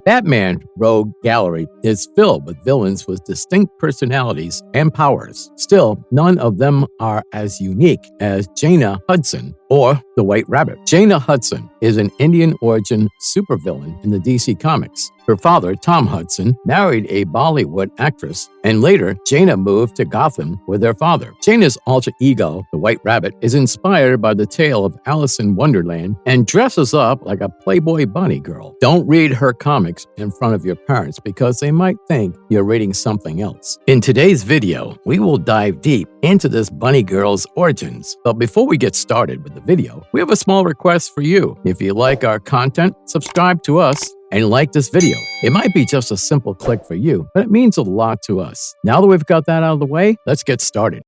Batman Rogue Gallery is filled with villains with distinct personalities and powers. Still, none of them are as unique as Jaina Hudson or the White Rabbit. Jaina Hudson is an Indian origin supervillain in the DC Comics. Her father, Tom Hudson, married a Bollywood actress, and later, Jaina moved to Gotham with their father. Jaina's alter ego, the White Rabbit, is inspired by the tale of Alice in Wonderland and dresses up like a Playboy bunny girl. Don't read her comics in front of your parents because they might think you're reading something else. In today's video, we will dive deep into this bunny girl's origins. But before we get started with the video, we have a small request for you. If you like our content, subscribe to us and like this video. It might be just a simple click for you, but it means a lot to us. Now that we've got that out of the way, let's get started.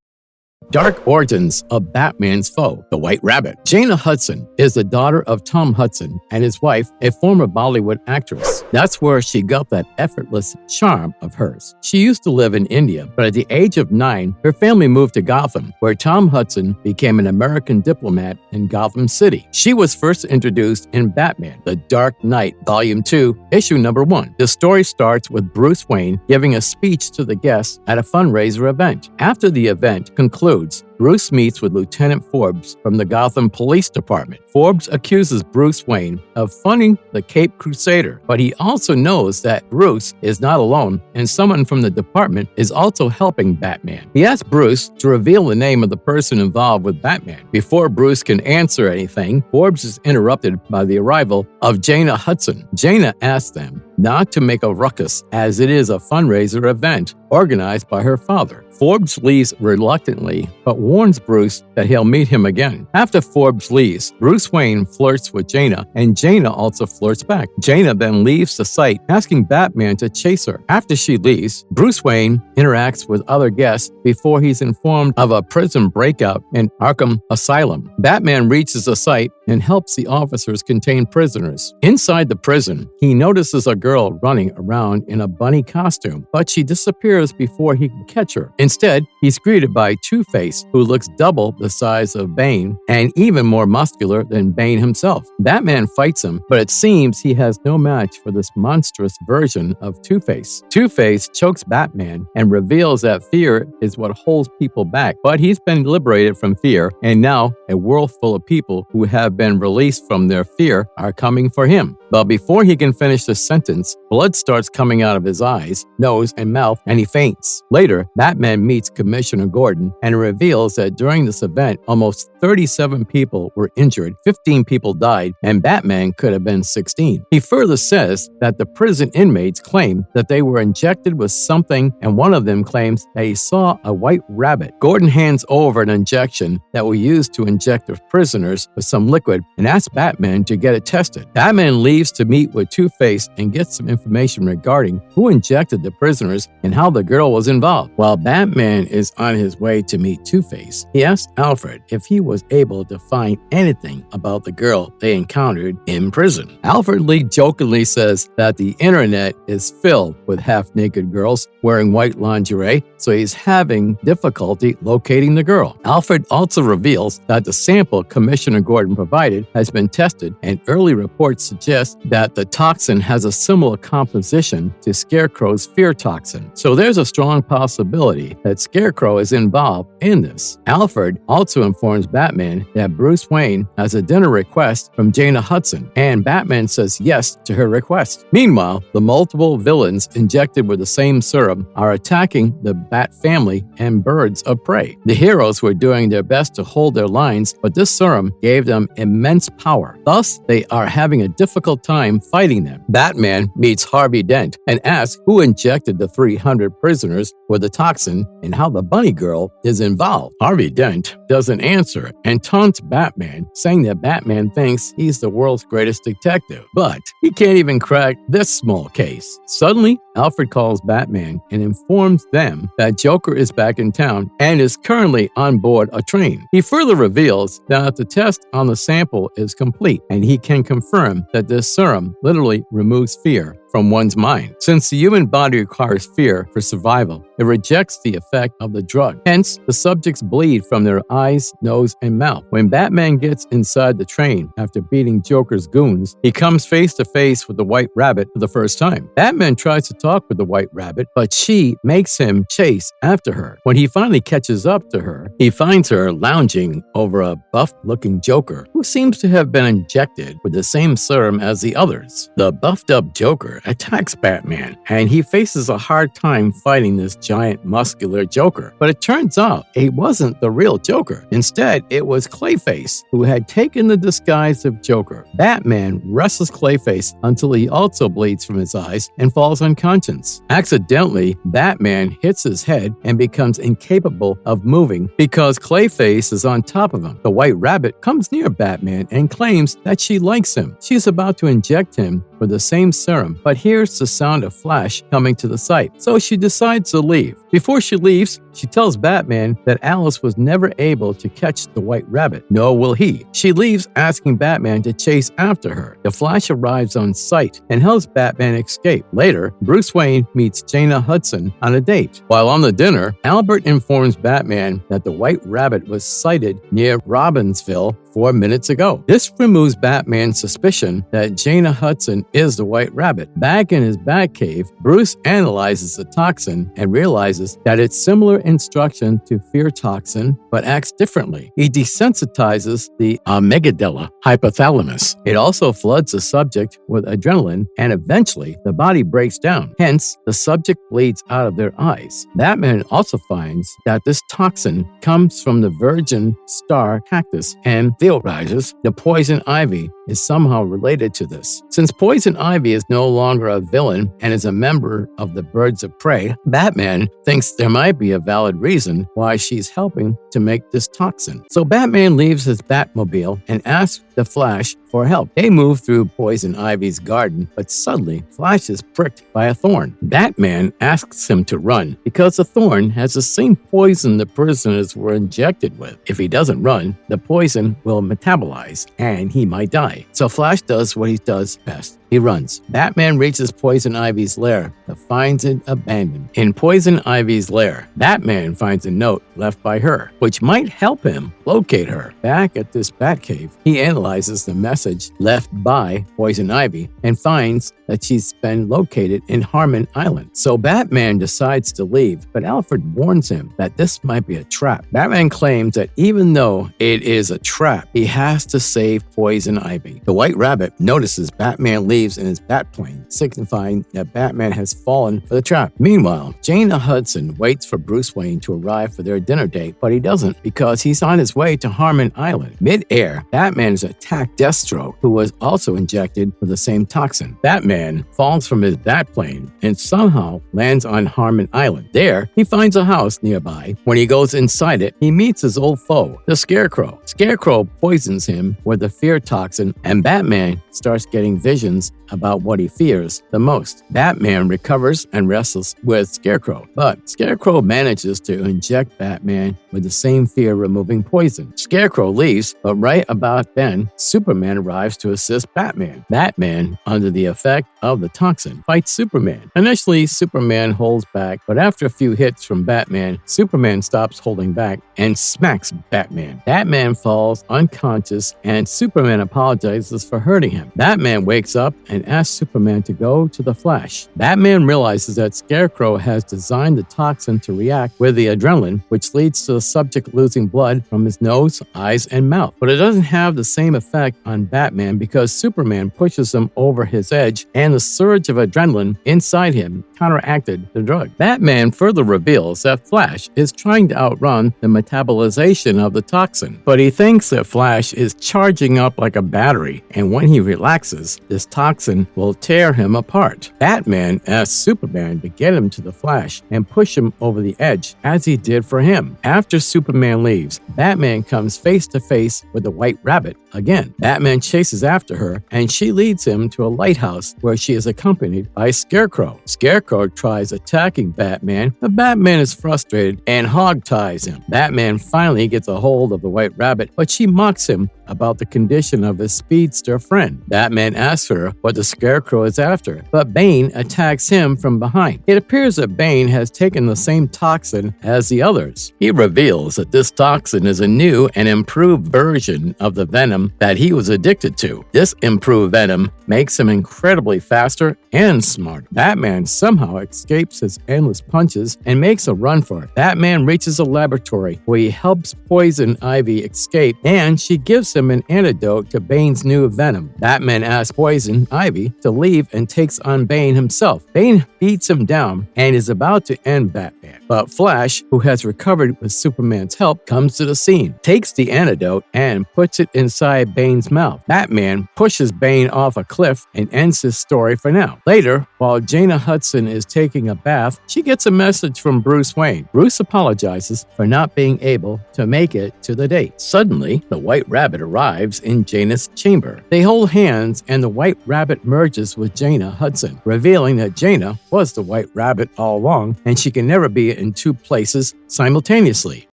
Dark origins of Batman's foe, the White Rabbit. Jaina Hudson is the daughter of Tom Hudson and his wife, a former Bollywood actress. That's where she got that effortless charm of hers. She used to live in India, but at the age of 9, her family moved to Gotham, where Tom Hudson became an American diplomat in Gotham City. She was first introduced in Batman, The Dark Knight, Volume 2, Issue Number 1. The story starts with Bruce Wayne giving a speech to the guests at a fundraiser event. After the event concludes, Bruce meets with Lieutenant Forbes from the Gotham Police Department. Forbes accuses Bruce Wayne of funding the Caped Crusader, but he also knows that Bruce is not alone and someone from the department is also helping Batman. He asks Bruce to reveal the name of the person involved with Batman. Before Bruce can answer anything, Forbes is interrupted by the arrival of Jaina Hudson. Jaina asks them not to make a ruckus as it is a fundraiser event organized by her father. Forbes leaves reluctantly, but warns Bruce that he'll meet him again. After Forbes leaves, Bruce Wayne flirts with Jaina, and Jaina also flirts back. Jaina then leaves the site, asking Batman to chase her. After she leaves, Bruce Wayne interacts with other guests before he's informed of a prison breakout in Arkham Asylum. Batman reaches the site and helps the officers contain prisoners. Inside the prison, he notices a girl running around in a bunny costume, but she disappears before he can catch her. Instead, he's greeted by Two-Face, who looks double the size of Bane and even more muscular than Bane himself. Batman fights him, but it seems he has no match for this monstrous version of Two-Face. Two-Face chokes Batman and reveals that fear is what holds people back, but he's been liberated from fear, and now a world full of people who have been released from their fear are coming for him. But before he can finish the sentence, blood starts coming out of his eyes, nose, and mouth, and he faints. Later, Batman meets Commissioner Gordon and reveals that during this event, almost 37 people were injured, 15 people died, and Batman could have been 16. He further says that the prison inmates claim that they were injected with something, and one of them claims that he saw a white rabbit. Gordon hands over an injection that was used to inject the prisoners with some liquid and asks Batman to get it tested. Batman leaves to meet with Two-Face and get some information regarding who injected the prisoners and how the girl was involved. While Batman is on his way to meet Two-Face, he asks Alfred if he was able to find anything about the girl they encountered in prison. Alfred Lee jokingly says that the internet is filled with half-naked girls wearing white lingerie, so he's having difficulty locating the girl. Alfred also reveals that the sample Commissioner Gordon provided has been tested, and early reports suggest that the toxin has a similar composition to Scarecrow's fear toxin. So there's a strong possibility that Scarecrow is involved in this. Alfred also informs Batman that Bruce Wayne has a dinner request from Jaina Hudson, and Batman says yes to her request. Meanwhile, the multiple villains injected with the same serum are attacking the Bat family and birds of prey. The heroes were doing their best to hold their lines, but this serum gave them immense power. Thus, they are having a difficult time fighting them. Batman meets Harvey Dent and asks who injected the 300 prisoners with the toxin and how the bunny girl is involved. Harvey Dent doesn't answer and taunts Batman, saying that Batman thinks he's the world's greatest detective, but he can't even crack this small case. Suddenly, Alfred calls Batman and informs them that Joker is back in town and is currently on board a train. He further reveals that the test on the sample is complete and he can confirm that this serum literally removes fear from one's mind. Since the human body requires fear for survival, it rejects the effect of the drug. Hence, the subjects bleed from their eyes, nose, and mouth. When Batman gets inside the train after beating Joker's goons, he comes face to face with the White Rabbit for the first time. Batman tries to talk with the White Rabbit, but she makes him chase after her. When he finally catches up to her, he finds her lounging over a buff-looking Joker who seems to have been injected with the same serum as the others. The buffed-up Joker attacks Batman, and he faces a hard time fighting this giant muscular Joker. But it turns out it wasn't the real Joker. Instead, it was Clayface, who had taken the disguise of Joker. Batman wrestles Clayface until he also bleeds from his eyes and falls unconscious. Accidentally, Batman hits his head and becomes incapable of moving because Clayface is on top of him. The White Rabbit comes near Batman and claims that she likes him. She's about to inject him with the same serum, but hears the sound of Flash coming to the site, so she decides to leave. Before she leaves, she tells Batman that Alice was never able to catch the White Rabbit, nor will he. She leaves asking Batman to chase after her. The Flash arrives on site and helps Batman escape. Later, Bruce Wayne meets Jana Hudson on a date. While on the dinner, Albert informs Batman that the White Rabbit was sighted near Robbinsville 4 minutes ago. This removes Batman's suspicion that Jana Hudson is the White Rabbit. Back in his Batcave, Bruce analyzes the toxin and realizes that it's similar instruction to fear toxin, but acts differently. He desensitizes the amygdala hypothalamus. It also floods the subject with adrenaline, and eventually the body breaks down. Hence, the subject bleeds out of their eyes. Batman also finds that this toxin comes from the virgin star cactus and theorizes the poison ivy is somehow related to this. Since Poison Ivy is no longer a villain and is a member of the Birds of Prey, Batman thinks there might be a valid reason why she's helping to make this toxin. So Batman leaves his Batmobile and asks the Flash for help. They move through Poison Ivy's garden, but suddenly Flash is pricked by a thorn. Batman asks him to run because the thorn has the same poison the prisoners were injected with. If he doesn't run, the poison will metabolize and he might die. So Flash does what he does best. He runs. Batman reaches Poison Ivy's lair, but finds it abandoned. In Poison Ivy's lair, Batman finds a note left by her, which might help him locate her. Back at this Batcave, he analyzes the message left by Poison Ivy and finds that she's been located in Harmon Island. So Batman decides to leave, but Alfred warns him that this might be a trap. Batman claims that even though it is a trap, he has to save Poison Ivy. The White Rabbit notices Batman leaves in his Batplane, signifying that Batman has fallen for the trap. Meanwhile, Jana Hudson waits for Bruce Wayne to arrive for their dinner date, but he doesn't because he's on his way to Harmon Island. Mid-air, Batman has attacked Deathstroke, who was also injected with the same toxin. Batman falls from his Batplane and somehow lands on Harmon Island. There, he finds a house nearby. When he goes inside it, he meets his old foe, the Scarecrow. Scarecrow poisons him with the fear toxin, and Batman starts getting visions about what he fears the most. Batman recovers and wrestles with Scarecrow, but Scarecrow manages to inject Batman with the same fear-removing poison. Scarecrow leaves, but right about then, Superman arrives to assist Batman. Batman, under the effect of the toxin, fights Superman. Initially, Superman holds back, but after a few hits from Batman, Superman stops holding back and smacks Batman. Batman falls unconscious, and Superman apologizes for hurting him. Batman wakes up and asks Superman to go to the Flash. Batman realizes that Scarecrow has designed the toxin to react with the adrenaline, which leads to the subject losing blood from his nose, eyes, and mouth. But it doesn't have the same effect on Batman because Superman pushes him over his edge, and the surge of adrenaline inside him counteracted the drug. Batman further reveals that Flash is trying to outrun the metabolization of the toxin, but he thinks that Flash is charging up like a battery, and when he relaxes, this toxin will tear him apart. Batman asks Superman to get him to the Flash and push him over the edge, as he did for him. After Superman leaves, Batman comes face to face with the White Rabbit again. Batman chases after her, and she leads him to a lighthouse where she is accompanied by Scarecrow. Scarecrow tries attacking Batman, but Batman is frustrated and hogties him. Batman finally gets a hold of the White Rabbit, but she mocks him about the condition of his speedster friend. Batman asks her what the Scarecrow is after, but Bane attacks him from behind. It appears that Bane has taken the same toxin as the others. He reveals that this toxin is a new and improved version of the venom that he was addicted to. This improved venom makes him incredibly faster and smarter. Batman somehow escapes his endless punches and makes a run for it. Batman reaches a laboratory where he helps Poison Ivy escape, and she gives him an antidote to Bane's new venom. Batman asks Poison Ivy to leave and takes on Bane himself. Bane beats him down and is about to end Batman, but Flash, who has recovered with Superman's help, comes to the scene, takes the antidote, and puts it inside Bane's mouth. Batman pushes Bane off a cliff and ends his story for now. Later, while Jana Hudson is taking a bath, she gets a message from Bruce Wayne. Bruce apologizes for not being able to make it to the date. Suddenly, the White Rabbit arrives in Jana's chamber. They hold hands and the White Rabbit merges with Jana Hudson, revealing that Jana was the White Rabbit all along and she can never be in two places simultaneously.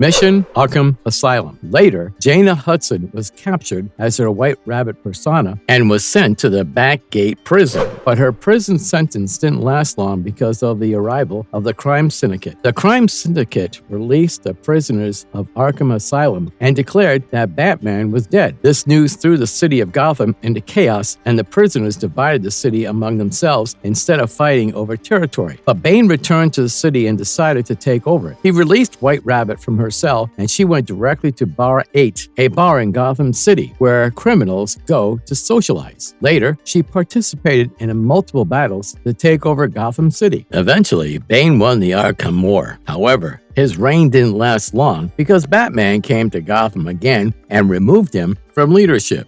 Mission Arkham Asylum. Later, Jana Hudson was captured as her White Rabbit persona and was sent to the Backgate prison. But her prison sentence didn't last long because of the arrival of the Crime Syndicate. The Crime Syndicate released the prisoners of Arkham Asylum and declared that Batman was dead. This news threw the city of Gotham into chaos, and the prisoners divided the city among themselves instead of fighting over territory. But Bane returned to the city and decided to take over. He released White Rabbit from her cell, and she went directly to Bar 8, a bar in Gotham City where criminals go to socialize. Later, she participated in multiple battles to take over Gotham City. Eventually, Bane won the Arkham War. However, his reign didn't last long because Batman came to Gotham again and removed him from leadership.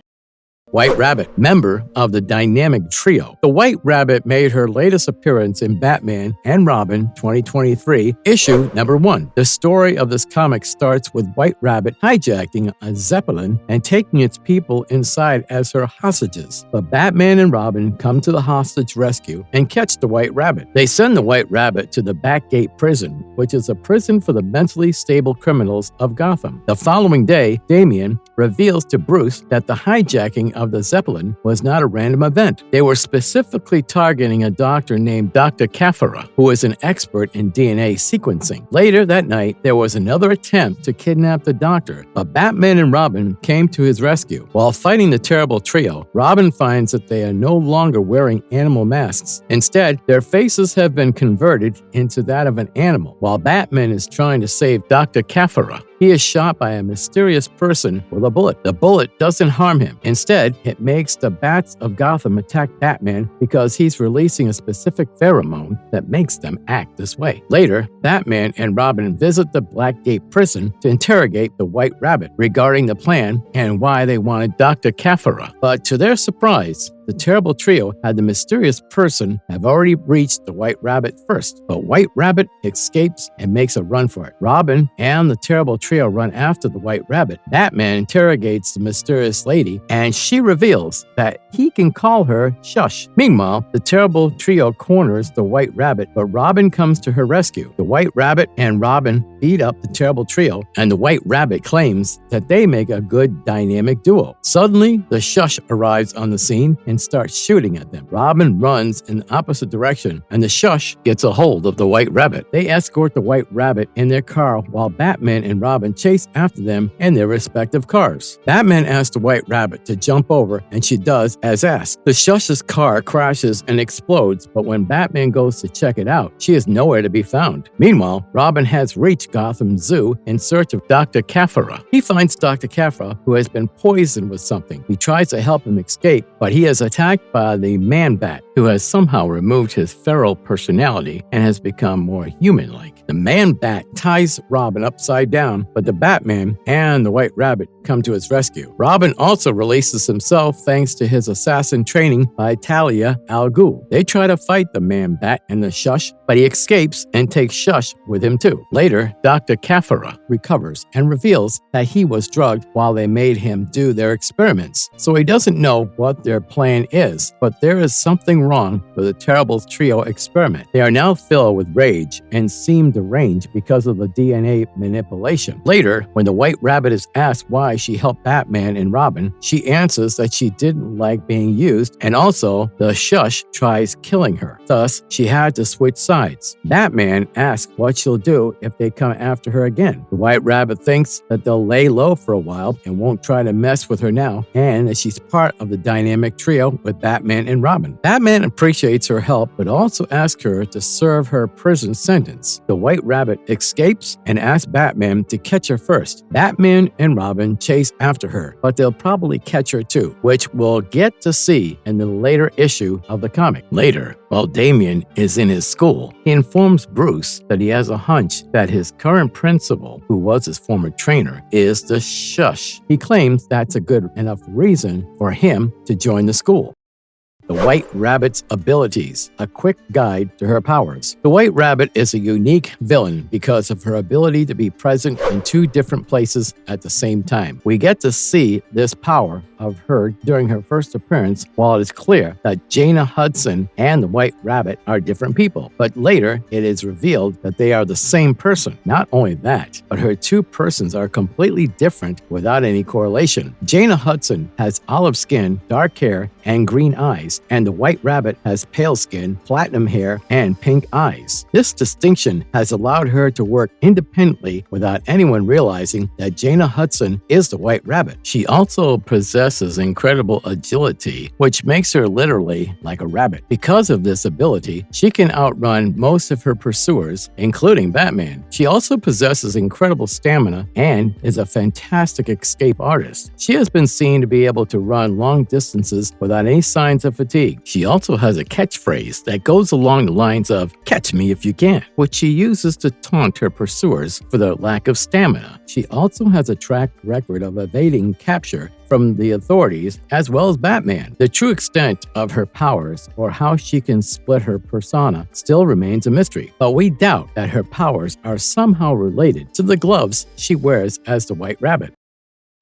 White Rabbit, member of the Dynamic Trio. The White Rabbit made her latest appearance in Batman and Robin 2023, issue number 1. The story of this comic starts with White Rabbit hijacking a Zeppelin and taking its people inside as her hostages. But Batman and Robin come to the hostage rescue and catch the White Rabbit. They send the White Rabbit to the Backgate prison, which is a prison for the mentally stable criminals of Gotham. The following day, Damian reveals to Bruce that the hijacking of the Zeppelin was not a random event. They were specifically targeting a doctor named Dr. Caffera, who is an expert in DNA sequencing. Later that night, there was another attempt to kidnap the doctor, but Batman and Robin came to his rescue. While fighting the terrible trio, Robin finds that they are no longer wearing animal masks. Instead, their faces have been converted into that of an animal. While Batman is trying to save Dr. Caffera, he is shot by a mysterious person with a bullet. The bullet doesn't harm him. Instead, it makes the bats of Gotham attack Batman because he's releasing a specific pheromone that makes them act this way. Later, Batman and Robin visit the Blackgate prison to interrogate the White Rabbit regarding the plan and why they wanted Dr. Caffera. But to their surprise, the terrible trio had the mysterious person have already reached the White Rabbit first, but White Rabbit escapes and makes a run for it. Robin and the terrible trio run after the White Rabbit. Batman interrogates the mysterious lady, and she reveals that he can call her Shush. Meanwhile, the terrible trio corners the White Rabbit, but Robin comes to her rescue. The White Rabbit and Robin beat up the terrible trio, and the White Rabbit claims that they make a good dynamic duo. Suddenly, the Shush arrives on the scene and starts shooting at them. Robin runs in the opposite direction, and the Shush gets a hold of the White Rabbit. They escort the White Rabbit in their car while Batman and Robin chase after them in their respective cars. Batman asks the White Rabbit to jump over, and she does as asked. The Shush's car crashes and explodes, but when Batman goes to check it out, she is nowhere to be found. Meanwhile, Robin has reached Gotham Zoo in search of Dr. Caffera. He finds Dr. Caffera, who has been poisoned with something. He tries to help him escape, but he is attacked by the Man-Bat, who has somehow removed his feral personality and has become more human-like. The Man-Bat ties Robin upside down, but the Batman and the White Rabbit come to his rescue. Robin also releases himself thanks to his assassin training by Talia al Ghul. They try to fight the Man-Bat and the Shush, but he escapes and takes Shush with him too. Later, Dr. Caffera recovers and reveals that he was drugged while they made him do their experiments. So he doesn't know what their plan is, but there is something something wrong with the terrible trio experiment. They are now filled with rage and seem deranged because of the DNA manipulation. Later, when the White Rabbit is asked why she helped Batman and Robin, she answers that she didn't like being used, and also the Shush tries killing her. Thus, she had to switch sides. Batman asks what she'll do if they come after her again. The White Rabbit thinks that they'll lay low for a while and won't try to mess with her now, and that she's part of the dynamic trio with Batman and Robin. Batman appreciates her help, but also asks her to serve her prison sentence. The White Rabbit escapes and asks Batman to catch her first. Batman and Robin chase after her, but they'll probably catch her too, which we'll get to see in the later issue of the comic. Later, while Damian is in his school, he informs Bruce that he has a hunch that his current principal, who was his former trainer, is the Shush. He claims that's a good enough reason for him to join the school. The White Rabbit's abilities, a quick guide to her powers. The White Rabbit is a unique villain because of her ability to be present in two different places at the same time. We get to see this power of her during her first appearance, while it is clear that Jana Hudson and the White Rabbit are different people. But later, it is revealed that they are the same person. Not only that, but her two persons are completely different without any correlation. Jana Hudson has olive skin, dark hair, and green eyes, and the White Rabbit has pale skin, platinum hair, and pink eyes. This distinction has allowed her to work independently without anyone realizing that Jana Hudson is the White Rabbit. She also possesses incredible agility, which makes her literally like a rabbit. Because of this ability, she can outrun most of her pursuers, including Batman. She also possesses incredible stamina and is a fantastic escape artist. She has been seen to be able to run long distances without any signs of fatigue. She also has a catchphrase that goes along the lines of "catch me if you can," which she uses to taunt her pursuers for their lack of stamina. She also has a track record of evading capture from the authorities as well as Batman. The true extent of her powers, or how she can split her persona, still remains a mystery, but we doubt that her powers are somehow related to the gloves she wears as the White Rabbit.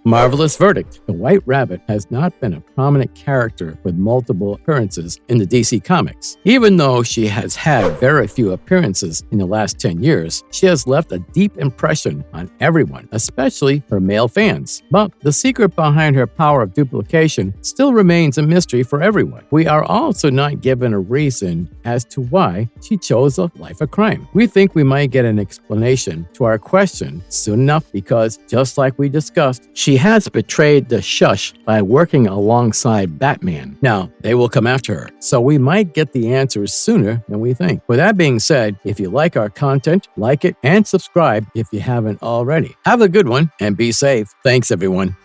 Marvelous verdict. The White Rabbit has not been a prominent character with multiple appearances in the DC Comics. Even though she has had very few appearances in the last 10 years, she has left a deep impression on everyone, especially her male fans. But the secret behind her power of duplication still remains a mystery for everyone. We are also not given a reason as to why she chose a life of crime. We think we might get an explanation to our question soon enough because, just like we discussed, she has betrayed the Shush by working alongside Batman. Now, they will come after her, so we might get the answers sooner than we think. With that being said, if you like our content, like it and subscribe if you haven't already. Have a good one and be safe. Thanks, everyone.